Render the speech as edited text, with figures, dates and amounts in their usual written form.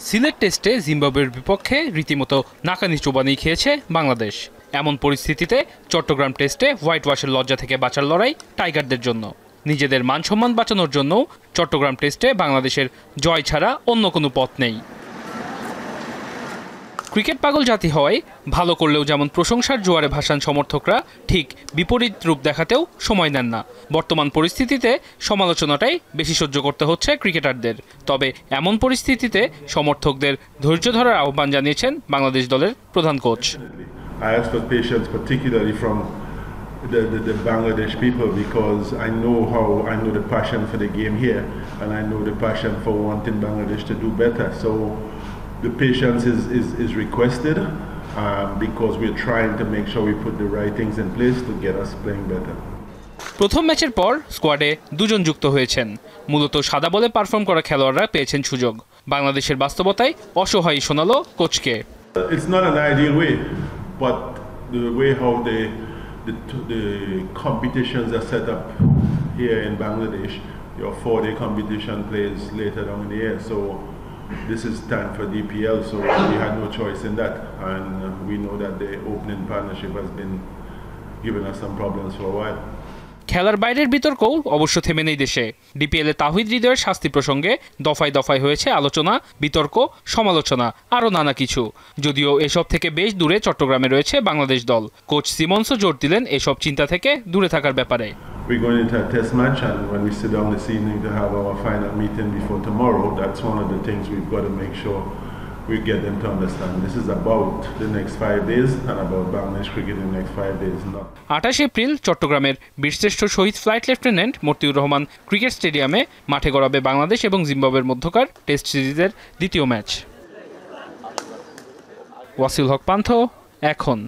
সিলেট টেস্টে জিম্বাবুয়ের বিপক্ষে রীতিমতো নাকানি চোবানি খেয়েছে বাংলাদেশ। এমন পরিস্থিতিতে চট্টগ্রাম টেস্টে হোয়াইট ওয়াশের লজ্জা থেকে বাঁচার লড়াই টাইগারদের জন্য। নিজেদের মান সম্মান বাঁচানোর জন্য চট্টগ্রাম টেস্টে বাংলাদেশের জয় ছাড়া অন্য কোনো পথ নেই। ক্রিকেট পাগল জাতি হওয়ায় ভালো করলেও যেমন প্রশংসার জোয়ারে ভাসান সমর্থকরা, ঠিক বিপরীত রূপ দেখাতেও সময় নেন না। বর্তমান পরিস্থিতিতে সমালোচনাটাই বেশি সহ্য করতে হচ্ছে ক্রিকেটারদের। তবে এমন পরিস্থিতিতে সমর্থকদের ধৈর্য ধরার আহ্বান জানিয়েছেন বাংলাদেশ দলের প্রধান coach. I ask for patience, particularly from the Bangladesh people, because I know the passion for the game here, and I know the passion for wanting Bangladesh to do better. So the patience is requested because we're trying to make sure we put the right things in place to get us playing better. প্রথম ম্যাচের পর স্কোয়াডে দুজন যুক্ত হয়েছেন। মূলত সাদা বলে পারফর্ম করা খেলোয়াড়রা পেয়েছেন সুযোগ। বাংলাদেশের বাস্তবতায় অসহায় শোনালো কোচকে। It's not an ideal way, but the way how the competitions are set up here in Bangladesh, your 4-day competition plays later on in the year, so this is time for DPL, so we had no choice in that, and we know that the opening partnership has been giving us some problems for a while. খেলার বাইরের বিতর্কও অবশ্য থেমে নেই দেশে। ডিপিএলে তাওহিদ হৃদয়ের শাস্তি প্রসঙ্গে দফায় দফায় হয়েছে আলোচনা, বিতর্ক, সমালোচনা, আরও নানা কিছু। যদিও এসব থেকে বেশ দূরে চট্টগ্রামে রয়েছে বাংলাদেশ দল। কোচ সিমন্সও জোর দিলেন এসব চিন্তা থেকে দূরে থাকার ব্যাপারে। We're going into a test match, and when we sit down this evening to have our final meeting before tomorrow, that's one of the things we've got to make sure we get them to understand. This is about the next 5 days and about Bangladesh cricket in the next 5 days. 28 April চট্টগ্রামের বীরশ্রেষ্ঠ শহীদ flight lieutenant মর্তিউর Rahman cricket স্টেডিয়ামে মাঠে গড়াবে বাংলাদেশ এবং জিম্বাবুয়ের মধ্যকার test সিরিজের দ্বিতীয় match. ওয়াসিল হক পান্থ, এখন।